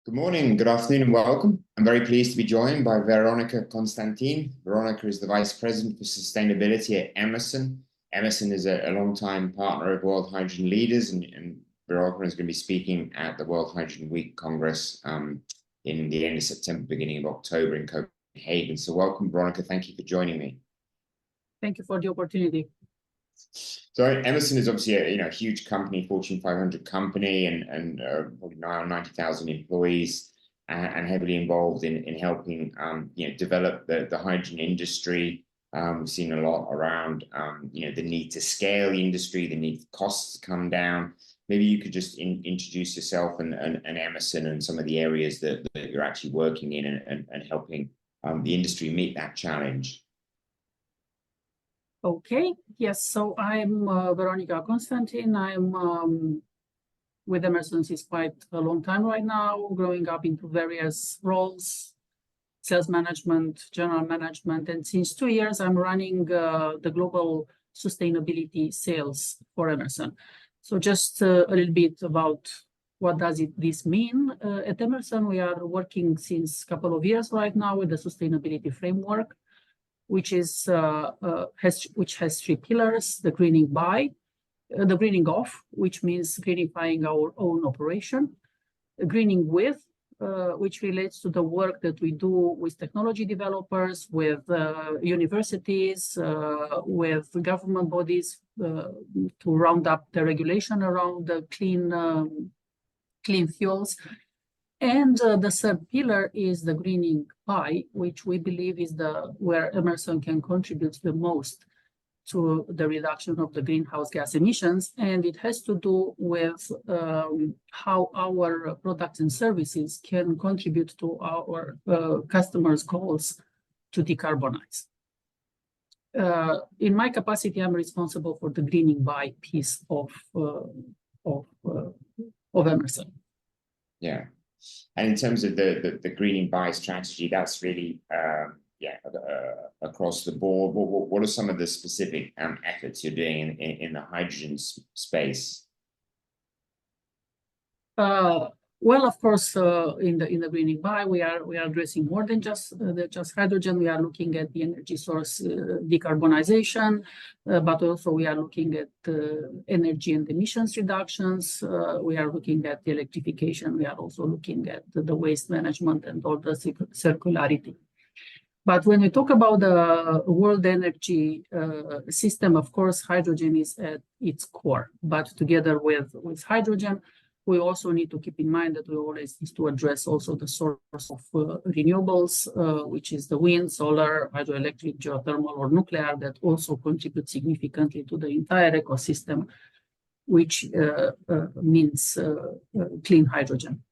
Good morning, good afternoon, and welcome. I'm very pleased to be joined by Veronica Constantin. Veronica is the Vice President for Sustainability at Emerson. Emerson is a long-time partner of World Hydrogen Leaders, and Veronica is going to be speaking at the World Hydrogen Week Congress in the end of September, beginning of October in Copenhagen. So welcome, Veronica. Thank you for joining me. Thank you for the opportunity. So Emerson is obviously a huge company, Fortune 500 company, and probably now 90,000 employees, and heavily involved in helping develop the hydrogen industry. We've seen a lot around the need to scale the industry, the need for costs to come down. Maybe you could just introduce yourself and Emerson and some of the areas that you're actually working in and helping the industry meet that challenge. Okay, yes, so I'm Veronica Constantin. I'm with Emerson since quite a long time right now, growing up into various roles, sales management, general management, and since 2 years I'm running the global sustainability sales for Emerson. So just a little bit about what does this mean. At Emerson, we are working since a couple of years right now with the sustainability framework, which has 3 pillars: the greening by, the greening of, which means greenifying our own operation, greening with, which relates to the work that we do with technology developers, with universities, with government bodies to round up the regulation around the clean fuels. And the 3rd pillar is the greening by, which we believe is where Emerson can contribute the most to the reduction of the greenhouse gas emissions. And it has to do with how our products and services can contribute to our customers' goals to decarbonize. In my capacity, I'm responsible for the greening by piece of Emerson. Yeah. And in terms of the greening by strategy, that's really across the board. What are some of the specific efforts you're doing in the hydrogen space? Well, of course, in the greening by, we are addressing more than just hydrogen. We are looking at the energy source decarbonization, but also we are looking at energy and emissions reductions. We are looking at the electrification. We are also looking at the waste management and all the circularity. But when we talk about the world energy system, of course, hydrogen is at its core. But together with hydrogen, we also need to keep in mind that we always need to address also the source of renewables, which is the wind, solar, hydroelectric, geothermal, or nuclear, that also contribute significantly to the entire ecosystem, which means clean hydrogen.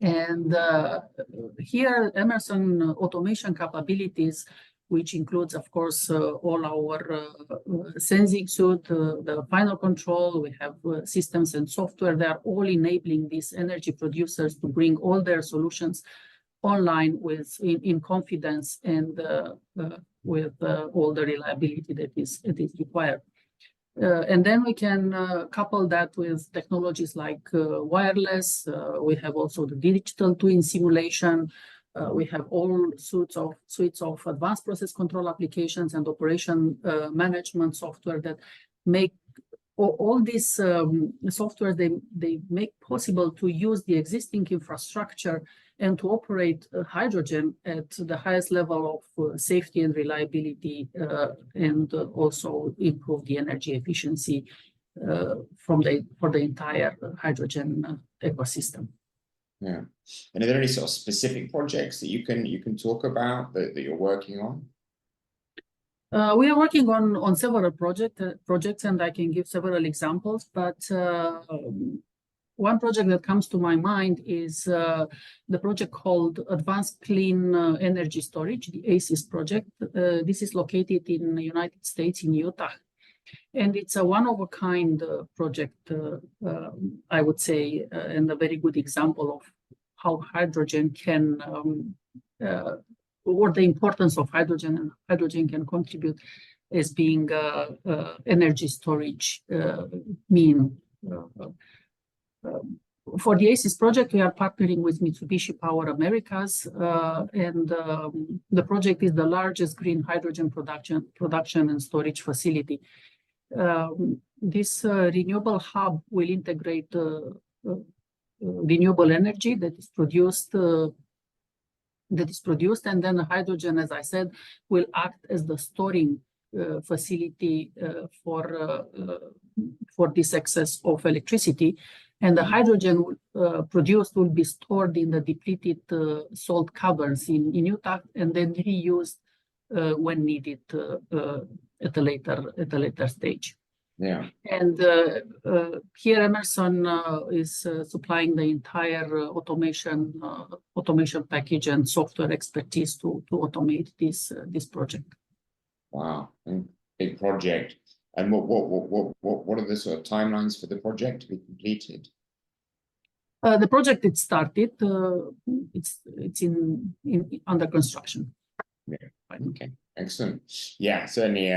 And here, Emerson automation capabilities, which includes, of course, all our sensing suite, the final control. We have systems and software. They are all enabling these energy producers to bring all their solutions online in confidence and with all the reliability that is required. And then we can couple that with technologies like wireless. We have also the digital twin simulation. We have all suites of advanced process control applications and operation management software that make all these software, they make possible to use the existing infrastructure and to operate hydrogen at the highest level of safety and reliability, and also improve the energy efficiency for the entire hydrogen ecosystem. Yeah. And are there any sort of specific projects that you can talk about that you're working on? We are working on several projects, and I can give several examples. But one project that comes to my mind is the project called Advanced Clean Energy Storage, the ACES project. This is located in the United States, in Utah. And it's a one-of-a-kind project, I would say, and a very good example of how hydrogen can, or the importance of hydrogen, and hydrogen can contribute as being energy storage mean. For the ACES project, we are partnering with Mitsubishi Power Americas, and the project is the largest green hydrogen production and storage facility. This renewable hub will integrate renewable energy that is produced, and then the hydrogen, as I said, will act as the storing facility for this excess of electricity. And the hydrogen produced will be stored in the depleted salt caverns in Utah, and then reused when needed at a later stage. Yeah. And here Emerson is supplying the entire automation package and software expertise to automate this project. Wow, big project. And what are the sort of timelines for the project to be completed? The project it started. It's under construction. Yeah. Okay. Excellent. Yeah, certainly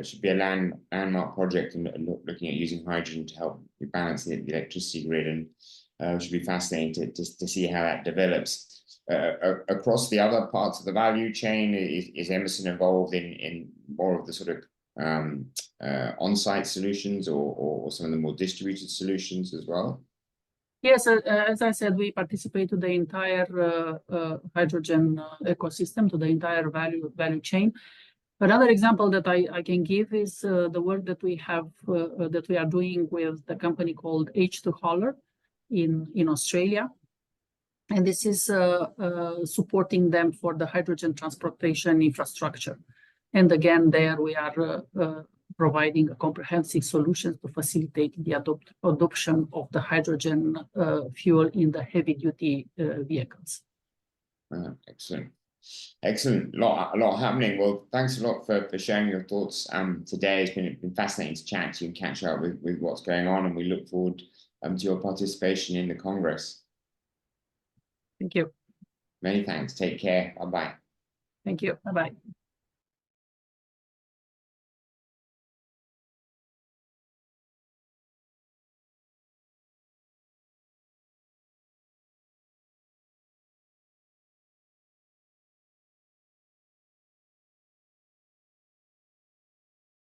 should be a landmark project, and looking at using hydrogen to help balance the electricity grid, and should be fascinating to see how that develops. Across the other parts of the value chain, is Emerson involved in more of the sort of on-site solutions or some of the more distributed solutions as well? Yes, as I said, we participate to the entire hydrogen ecosystem, to the entire value chain. Another example that I can give is the work that we are doing with the company called H2Haller in Australia. And this is supporting them for the hydrogen transportation infrastructure. And again, there we are providing a comprehensive solution to facilitate the adoption of the hydrogen fuel in the heavy-duty vehicles. Excellent. Excellent. A lot happening. Well, thanks a lot for sharing your thoughts today. It's been fascinating to chat to you and catch up with what's going on, and we look forward to your participation in the Congress. Thank you. Many thanks. Take care. Bye-bye. Thank you. Bye-bye.